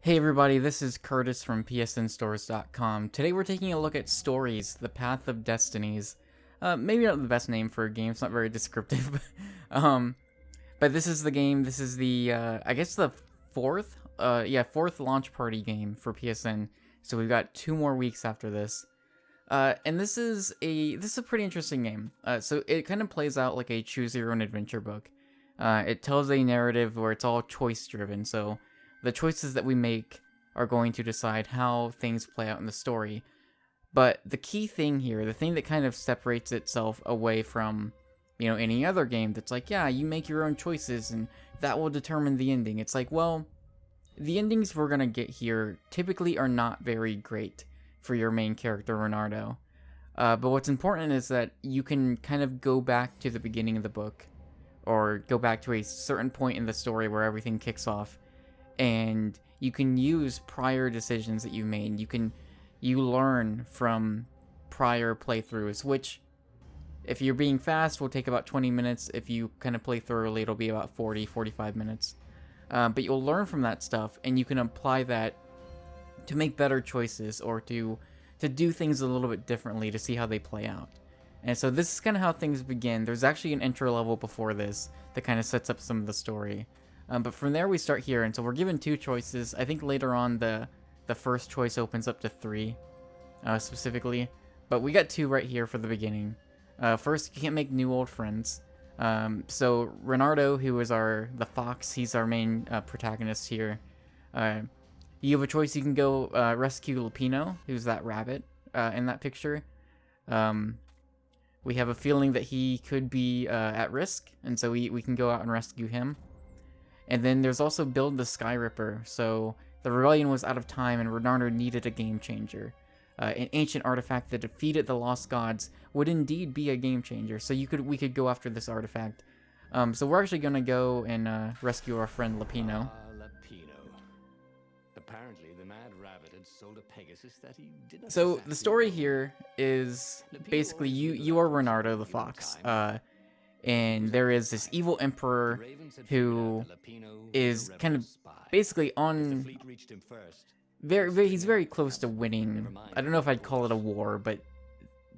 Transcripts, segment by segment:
Hey everybody, this is Curtis from PSNStores.com. Today we're taking a look at Stories, The Path of Destinies. Maybe not the best name for a game, it's not very descriptive. um, but this is the game, this is the, I guess the fourth launch party game for PSN. So we've got 2 more weeks after this. And this is a pretty interesting game. So it kind of plays out like a choose your own adventure book. It tells a narrative where it's all choice driven, so the choices that we make are going to decide how things play out in the story. But the key thing here, the thing that kind of separates itself away from, any other game that's like, yeah, you make your own choices and that will determine the ending. It's like, well, the endings we're going to get here typically are not very great for your main character, Renardo. But what's important is that you can kind of go back to the beginning of the book, or go back to a certain point in the story where everything kicks off, and you can use prior decisions that you made. You learn from prior playthroughs, which, if you're being fast, will take about 20 minutes. If you kind of play thoroughly, it'll be about 45 minutes. But you'll learn from that stuff, and you can apply that to make better choices, or to do things a little bit differently to see how they play out. And so this is kind of how things begin. There's actually an intro level before this that kind of sets up some of the story. But from there we start here, and so we're given 2 choices. I think later on the first choice opens up to 3, specifically. But we got 2 right here for the beginning. First, you can't make new old friends. So Renardo, who is the fox, he's our main protagonist here. You have a choice. You can go rescue Lapino, who's that rabbit in that picture. We have a feeling that he could be at risk, and so we can go out and rescue him. And then there's also build the Skyripper. So the rebellion was out of time, and Renardo needed a game changer. An ancient artifact that defeated the lost gods would indeed be a game changer. So we could go after this artifact. So we're actually gonna go and rescue our friend Lapino. Lapino. Apparently, the mad rabbit had sold a Pegasus that he did not. So the story here is basically you are Renardo the fox. And there is this evil emperor who is kind of basically on he's very close to winning. I don't know if I'd call it a war, but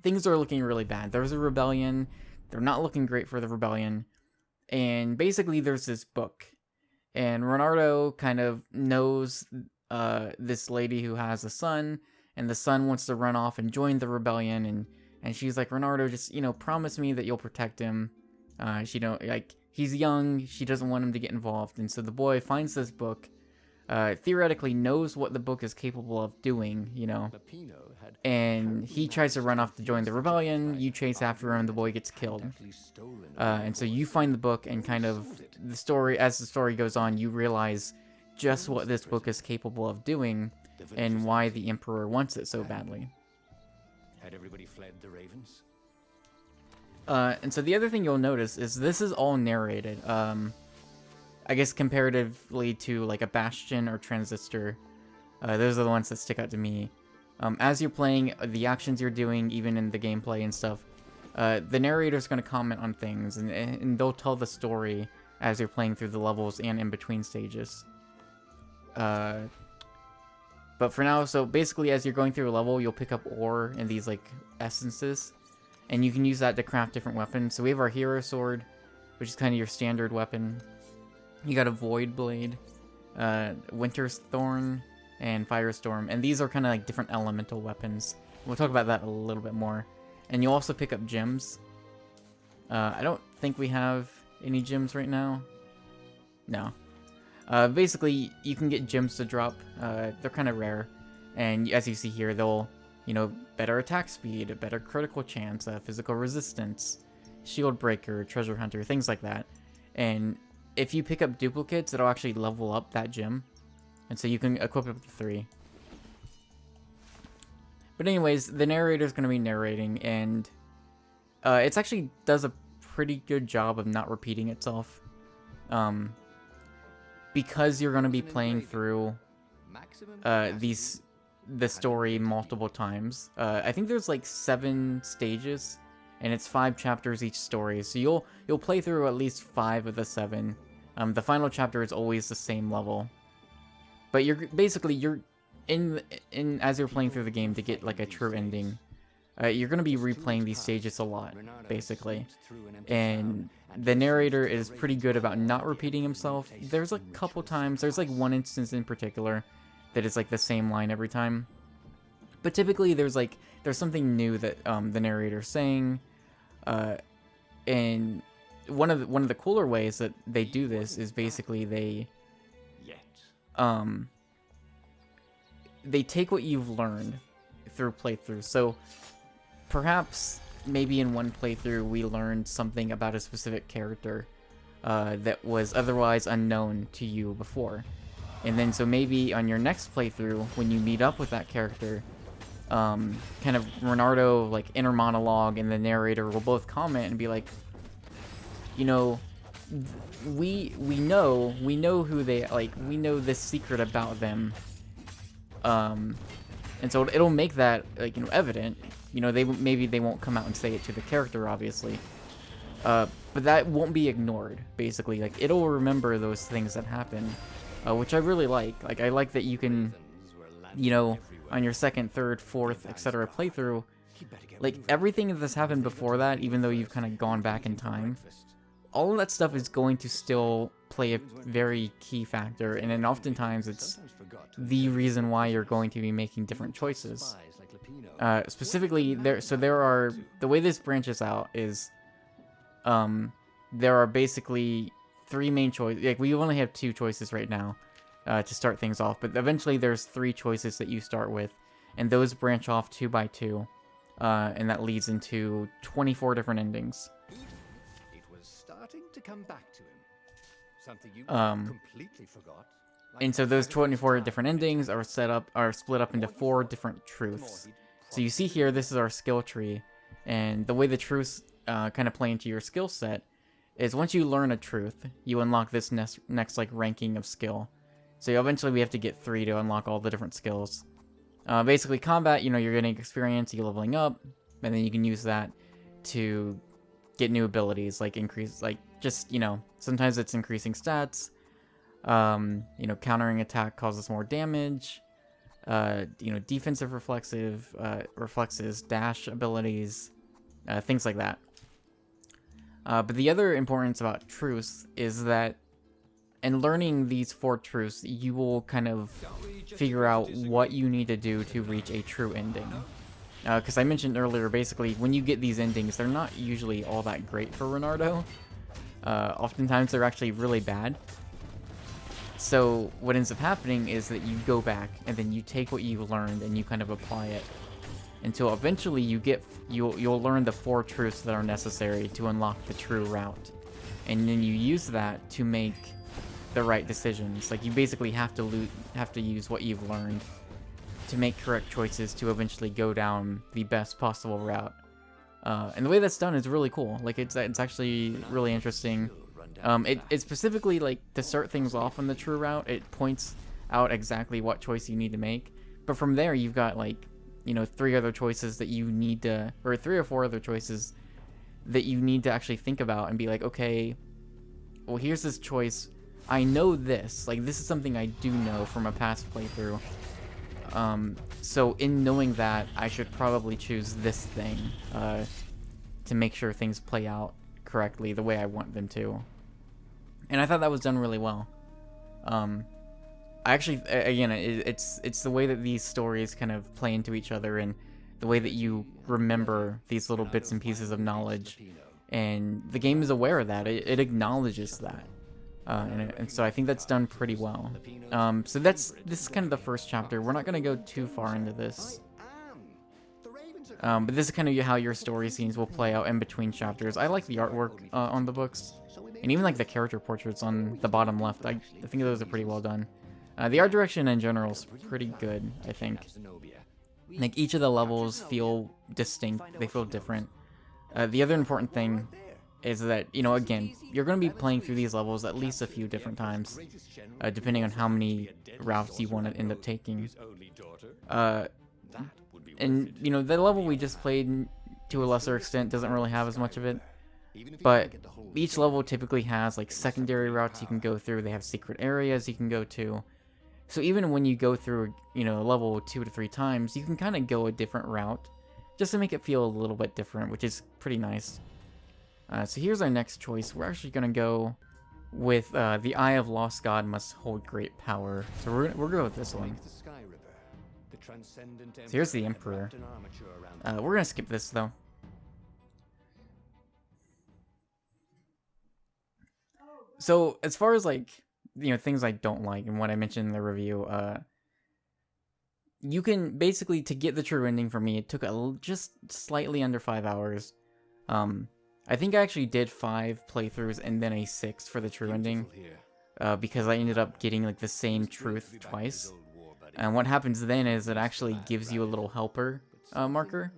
things are looking really bad. There's a rebellion. They're not looking great for the rebellion. And basically there's this book. And Renardo kind of knows this lady who has a son, and the son wants to run off and join the rebellion, and she's like, Renardo, just, promise me that you'll protect him. He's young, she doesn't want him to get involved. And so the boy finds this book, theoretically knows what the book is capable of doing, and he tries to run off to join the rebellion. You chase after him, the boy gets killed. And so you find the book, and kind of as the story goes on, you realize just what this book is capable of doing, and why the Emperor wants it so badly. Had everybody fled the ravens? And so the other thing you'll notice is this is all narrated. I guess comparatively to like a Bastion or Transistor, those are the ones that stick out to me. As you're playing, the actions you're doing, even in the gameplay and stuff, the narrator's going to comment on things, and they'll tell the story as you're playing through the levels and in between stages. But for now, so basically as you're going through a level, you'll pick up ore and these like essences, and you can use that to craft different weapons. So we have our hero sword, which is kind of your standard weapon. You got a void blade, winter's thorn, and firestorm, and these are kind of like different elemental weapons. We'll talk about that a little bit more. And you'll also pick up gems. I don't think we have any gems right now. No. Basically, you can get gems to drop. They're kind of rare, and as you see here, they'll, better attack speed, better critical chance, physical resistance, shield breaker, treasure hunter, things like that. And if you pick up duplicates, it'll actually level up that gem, and so you can equip it up to 3. But anyways, the narrator's going to be narrating, and it actually does a pretty good job of not repeating itself. Because you're going to be playing through the story multiple times. I think there's like 7 stages, and it's 5 chapters each story, so you'll play through at least 5 of the 7. The final chapter is always the same level. But you're basically in as you're playing through the game to get like a true ending. You're gonna be replaying these stages a lot, basically, and the narrator is pretty good about not repeating himself. There's a couple times, there's like one instance in particular that is like the same line every time, but typically there's something new that the narrator's saying, and one of the cooler ways that they do this is basically they take what you've learned through playthroughs. So perhaps maybe in one playthrough we learned something about a specific character that was otherwise unknown to you before, and then so maybe on your next playthrough when you meet up with that character, kind of Renardo like inner monologue and the narrator will both comment and be like, you know, we know who they, like, we know this secret about them, and so it'll make that, like, you know, evident. You know, maybe they won't come out and say it to the character, obviously, but that won't be ignored. Basically, like, it'll remember those things that happen, which I really like. Like, I like that you can, you know, on your second, third, fourth, etc. playthrough, like, everything that's happened before that, even though you've kind of gone back in time, all of that stuff is going to still play a very key factor, and then oftentimes it's the reason why you're going to be making different choices. Specifically, the way this branches out is, there are basically three main choices. Like, we only have two choices right now to start things off, but eventually there's three choices that you start with, and those branch off 2 by 2, and that leads into 24 different endings. It was starting to come back to him. Something you completely forgot. And so those 24 different endings are split up into 4 different truths. So you see here, this is our skill tree, and the way the truths kind of play into your skill set is once you learn a truth, you unlock this next like ranking of skill. So eventually we have to get 3 to unlock all the different skills. Basically combat, you know, you're getting experience, you're leveling up, and then you can use that to get new abilities, like increase, like just, you know, sometimes it's increasing stats, you know, countering attack causes more damage, you know, defensive reflexes, dash abilities, things like that. But the other importance about truths is that in learning these 4 truths, you will kind of figure out what you need to do to reach a true ending. Because I mentioned earlier, basically, when you get these endings, they're not usually all that great for Renardo. Oftentimes, they're actually really bad. So what ends up happening is that you go back, and then you take what you've learned, and you kind of apply it, until eventually you'll learn the 4 truths that are necessary to unlock the true route. And then you use that to make the right decisions. Like, you basically have to use what you've learned to make correct choices to eventually go down the best possible route. And the way that's done is really cool. Like, it's actually really interesting. It specifically, like, to start things off on the true route, it points out exactly what choice you need to make. But from there, you've got, like, you know, 3 other choices that you need to, or 3 or 4 other choices that you need to actually think about and be like, okay, well, here's this choice. I know this. Like, this is something I do know from a past playthrough. So in knowing that, I should probably choose this thing to make sure things play out correctly the way I want them to. And I thought that was done really well. I actually, again, it's the way that these stories kind of play into each other, and the way that you remember these little bits and pieces of knowledge, and the game is aware of that. It acknowledges that, and so I think that's done pretty well. So this is kind of the first chapter. We're not going to go too far into this, but this is kind of how your story scenes will play out in between chapters. I like the artwork on the books, and even like the character portraits on the bottom left. I think those are pretty well done. The art direction in general is pretty good, I think. Like, each of the levels feel distinct, they feel different. The other important thing is that, you know, again, you're going to be playing through these levels at least a few different times, depending on how many routes you want to end up taking. And, you know, the level we just played, to a lesser extent, doesn't really have as much of it. But each level typically has, like, secondary routes you can go through. They have secret areas you can go to. So even when you go through, you know, a level 2 to 3 times, you can kind of go a different route just to make it feel a little bit different, which is pretty nice. So here's our next choice. We're actually going to go with the Eye of Lost God must hold great power. So we're going to go with this one. So here's the Emperor. We're going to skip this, though. So as far as, like, you know, things I don't like and what I mentioned in the review, you can basically, to get the true ending for me, it took just slightly under 5 hours. I think I actually did 5 playthroughs and then a 6th for the true ending, because I ended up getting like the same truth twice. And what happens then is it actually gives you a little helper marker,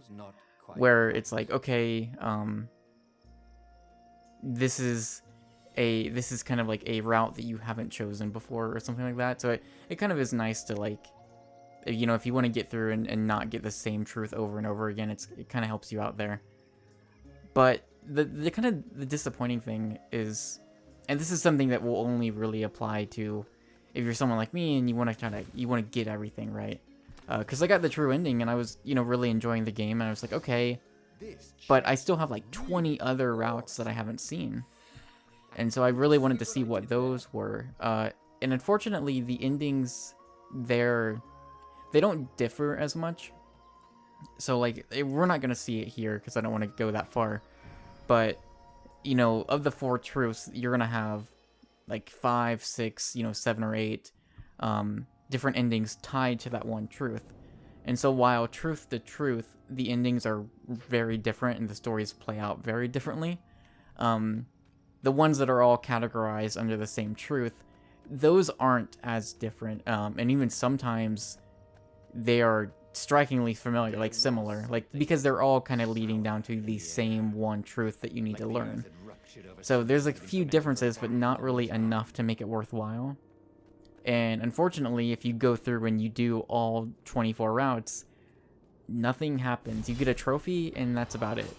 where it's like, okay, this is kind of like a route that you haven't chosen before or something like that. So it kind of is nice to, like, you know, if you want to get through and not get the same truth over and over again, it kind of helps you out there. But the kind of the disappointing thing is, and this is something that will only really apply to if you're someone like me and you want to get everything right. Because I got the true ending and I was, you know, really enjoying the game, and I was like, okay, but I still have like 20 other routes that I haven't seen. And so I really wanted to see what those were. And unfortunately, the endings there, they don't differ as much. So, like, we're not going to see it here because I don't want to go that far. But, you know, of the 4 truths, you're going to have, like, 5, 6, you know, 7 or 8 different endings tied to that one truth. And so while truth to truth, the endings are very different and the stories play out very differently, the ones that are all categorized under the same truth, those aren't as different. And even sometimes they are strikingly familiar, like similar, like because they're all kind of leading down to the same one truth that you need to learn. So there's a few differences, but not really enough to make it worthwhile. And unfortunately, if you go through and you do all 24 routes, nothing happens. You get a trophy, and that's about it.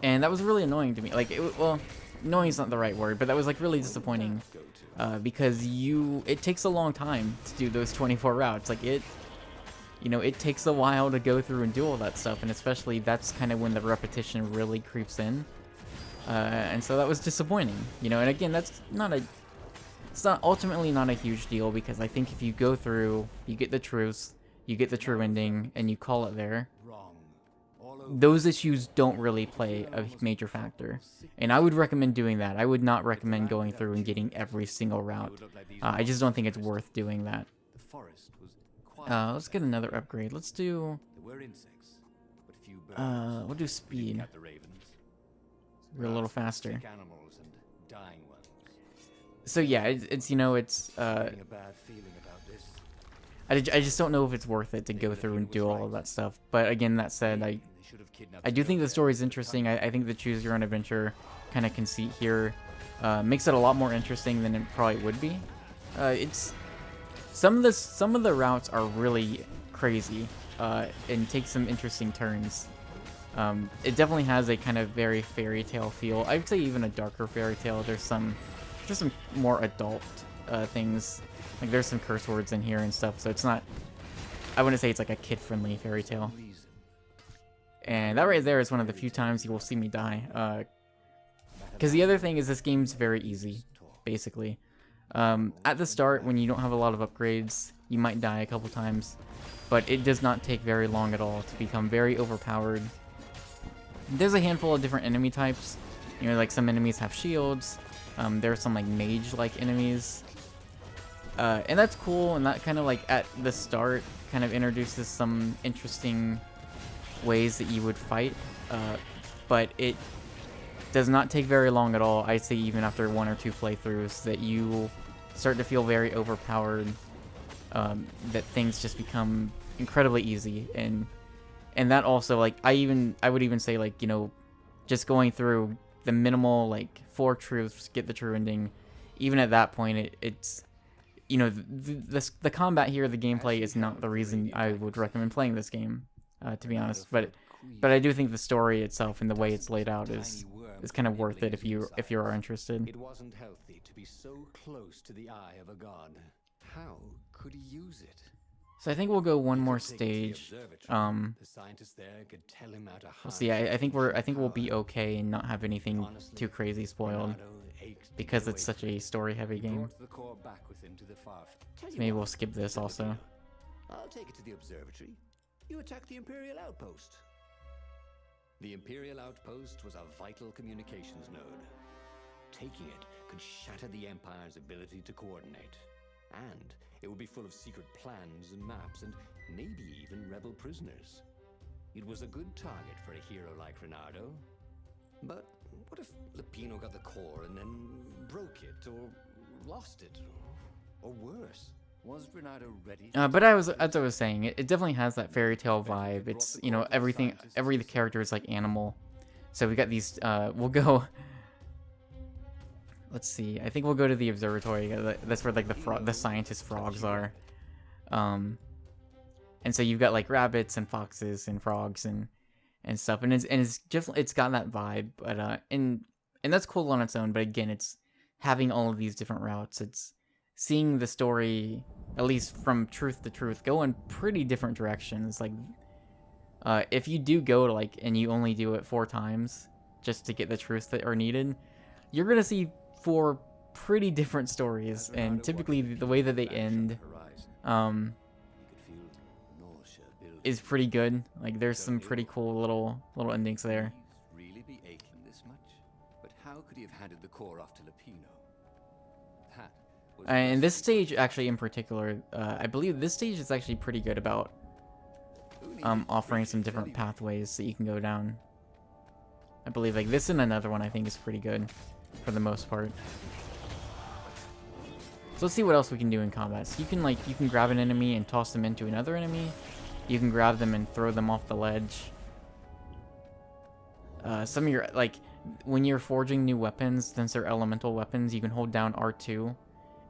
And that was really annoying to me. Like, well, annoying is not the right word, but that was like really disappointing. Because it takes a long time to do those 24 routes. Like, you know, it takes a while to go through and do all that stuff, and especially that's kind of when the repetition really creeps in. And so that was disappointing, you know. And again, it's ultimately not a huge deal, because I think if you go through, you get the truths, you get the true ending, and you call it there, those issues don't really play a major factor. And I would recommend doing that. I would not recommend going through and getting every single route. I just don't think it's worth doing that. Let's get another upgrade. Let's do... we'll do speed. We're a little faster. So yeah, it's you know, it's... I just don't know if it's worth it to go through and do all of that stuff. But again, that said, I do think the story is interesting. I think the choose your own adventure kind of conceit here makes it a lot more interesting than it probably would be. It's some of the routes are really crazy and take some interesting turns. It definitely has a kind of very fairy tale feel. I'd say even a darker fairy tale. There's some more adult things. Like, there's some curse words in here and stuff, so it's not... I wouldn't say it's like a kid-friendly fairy tale. And that right there is one of the few times you will see me die. Because the other thing is this game's very easy, basically. At the start, when you don't have a lot of upgrades, you might die a couple times. But it does not take very long at all to become very overpowered. There's a handful of different enemy types. You know, like some enemies have shields. There are some like mage-like enemies. And that's cool, and that kind of like at the start kind of introduces some interesting ways that you would fight, but it does not take very long at all. I'd say even after 1 or 2 playthroughs that you start to feel very overpowered, that things just become incredibly easy, and that also, like, I would even say, like, you know, just going through the minimal, like, 4 truths, get the true ending, even at that point, it's you know, the combat here, the gameplay is not the reason I would recommend playing this game, to be honest. But I do think the story itself and the way it's laid out is is kind of worth it if you are interested. It wasn't healthy to be so close to the eye of a god. How could he use it? So I think we'll go one He more could take it to the stage. observatory. The scientists there could tell him how to We'll harness see. I think we'll be power. okay and not have anything Honestly, too crazy spoiled Bernardo ached to because get it's away such from a it. story-heavy He game. brought the core back with him to the far. Tell So you maybe what, we'll skip this said also. Lapino, I'll take it to the observatory. You attack the Imperial outpost. The Imperial outpost was a vital communications node. Taking it could shatter the Empire's ability to coordinate. And it would be full of secret plans and maps and maybe even rebel prisoners. It was a good target for a hero like Renardo. But what if Lapino got the core and then broke it or lost it? Or worse, was Renardo ready? But as I was saying, it definitely has that fairy tale vibe. It's, you know, everything, every character is like animal. So we got these, we'll go, let's see, I think we'll go to the observatory. That's where like the scientist frogs are. And so you've got like rabbits and foxes and frogs and stuff. And it's just, it's got that vibe, but, and that's cool on its own. But again, it's having all of these different routes. It's seeing the story, at least from truth to truth, go in pretty different directions. Like, if you do go to like, and you only do it 4 times just to get the truths that are needed, you're gonna see 4 pretty different stories, and typically the way that they end, is pretty good. Like, there's some pretty cool little endings there. Really be aching this much? But how could he have handed the core off to Lapino? That was And this stage, actually, in particular, I believe this stage is actually pretty good about offering some different pathways that you can go down. I believe like this and another one I think is pretty good for the most part. So let's see what else we can do in combat. So you can grab an enemy and toss them into another enemy. You can grab them and throw them off the ledge. Some of your, like, when you're forging new weapons, since they're elemental weapons, you can hold down R2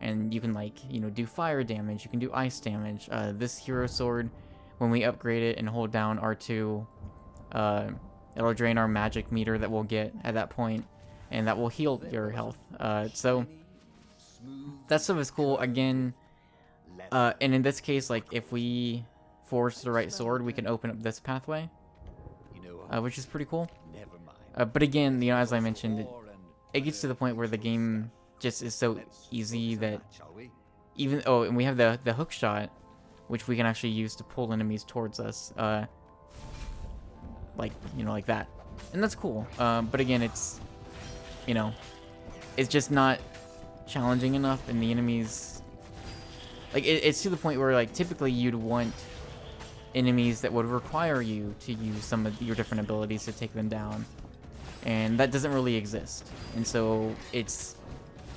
and you can, like, you know, do fire damage. You can do ice damage. This hero sword, when we upgrade it and hold down R2, it'll drain our magic meter that we'll get at that point, and that will heal your health. So that stuff is cool. Again, and in this case, like, if we forge the right sword, we can open up this pathway, which is pretty cool. But again, you know, as I mentioned, it gets to the point where the game just is so easy that even and we have the hook shot, which we can actually use to pull enemies towards us, like, you know, like that, and that's cool. But again, it's, you know, it's just not challenging enough, and the enemies, like, it's to the point where, like, typically you'd want enemies that would require you to use some of your different abilities to take them down, and that doesn't really exist. And so it's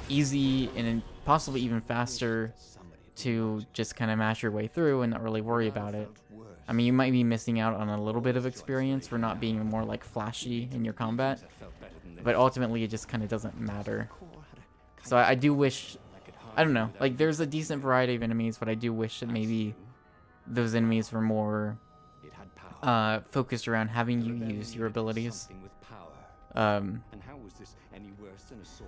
easy and possibly even faster to just kind of mash your way through and not really worry about it. I mean, you might be missing out on a little bit of experience for not being more like flashy in your combat, but ultimately it just kind of doesn't matter. So I do wish, I don't know, like, there's a decent variety of enemies, but I do wish that maybe those enemies were more focused around having you use your abilities.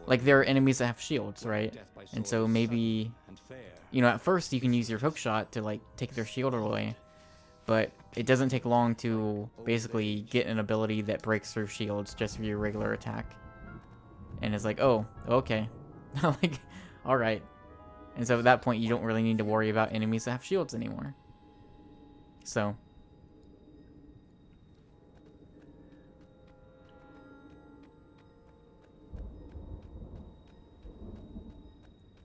Like, there are enemies that have shields, right? And so maybe, you know, at first you can use your hook shot to, like, take their shield away, but it doesn't take long to basically get an ability that breaks through shields just for your regular attack. And it's like, oh, okay. Like, alright. And so at that point, you don't really need to worry about enemies that have shields anymore. So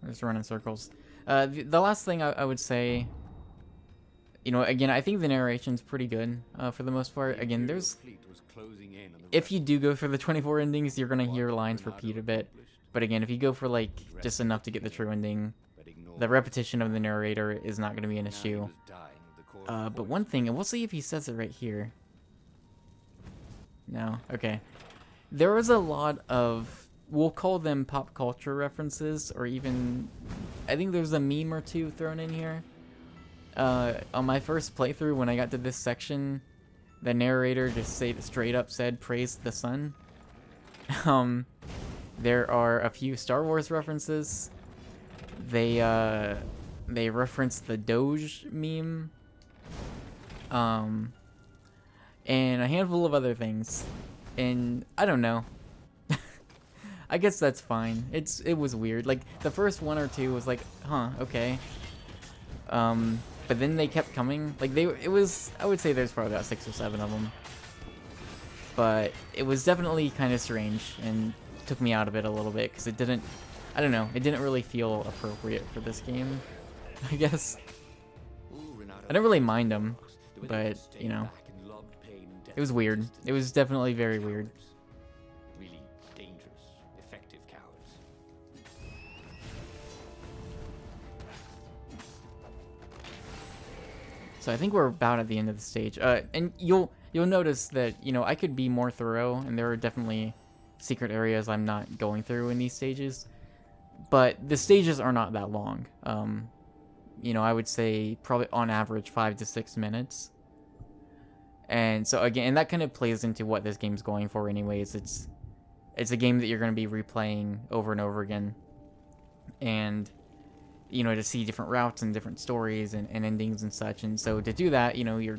just run in circles. The last thing I would say, you know, again, I think the narration's pretty good for the most part. Again, there's, if you do go for the 24 endings, you're gonna hear lines repeat a bit. But again, if you go for, like, just enough to get the true ending, the repetition of the narrator is not gonna be an issue. But one thing, and we'll see if he says it right here. No? Okay. There was a lot of, we'll call them pop culture references, or even, I think there's a meme or two thrown in here. On my first playthrough, when I got to this section, the narrator just straight up said, "Praise the sun." Um, there are a few Star Wars references. They reference the Doge meme. And a handful of other things. And I don't know. I guess that's fine. It was weird. Like the first one or two was like, huh, okay. But then they kept coming. Like I would say there's probably about 6 or 7 of them. But it was definitely kind of strange and took me out of it a little bit because I don't know, it didn't really feel appropriate for this game, I guess. I didn't really mind them, but, you know, it was weird. It was definitely very weird. Really dangerous, effective cowards. So I think we're about at the end of the stage. And you'll notice that, you know, I could be more thorough, and there are definitely secret areas I'm not going through in these stages. But the stages are not that long. You know, I would say probably on average 5 to 6 minutes. And so again, and that kind of plays into what this game's going for anyways. It's a game that you're going to be replaying over and over again. And, you know, to see different routes and different stories and endings and such. And so to do that, you know,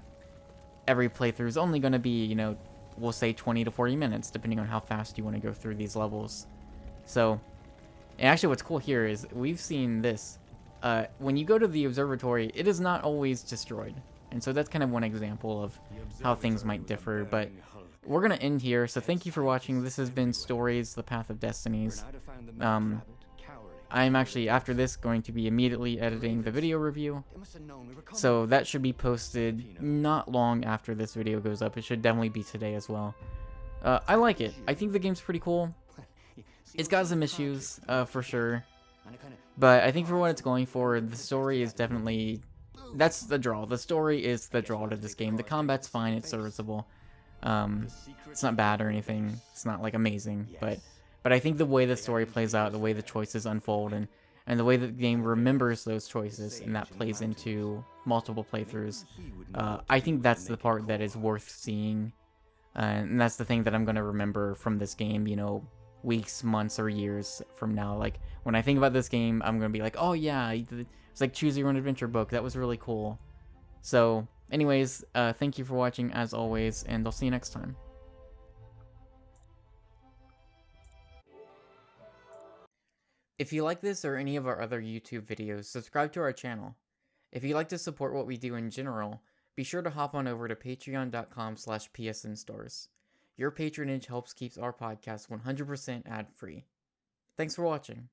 every playthrough is only going to be, you know, we'll say 20 to 40 minutes, depending on how fast you want to go through these levels. So, and actually what's cool here is we've seen this. When you go to the observatory, it is not always destroyed. And so that's kind of one example of how things might differ. But we're going to end here. So thank you for watching. This has been Stories, The Path of Destinies. I'm actually, after this, going to be immediately editing the video review. So that should be posted not long after this video goes up. It should definitely be today as well. I like it. I think the game's pretty cool. It's got some issues, for sure. But I think for what it's going for, the story is definitely... That's the draw. The story is the draw to this game. The combat's fine. It's serviceable. It's not bad or anything. It's not, like, amazing. But I think the way the story plays out, the way the choices unfold, and the way that the game remembers those choices, and that plays into multiple playthroughs, I think that's the part that is worth seeing. And that's the thing that I'm going to remember from this game, you know, weeks, months, or years from now. Like, when I think about this game, I'm going to be like, oh yeah, it's like Choose Your Own Adventure book. That was really cool. So, anyways, thank you for watching as always, and I'll see you next time. If you like this or any of our other YouTube videos, subscribe to our channel. If you'd like to support what we do in general, be sure to hop on over to patreon.com/PSNstores. Your patronage helps keep our podcast 100% ad-free. Thanks for watching.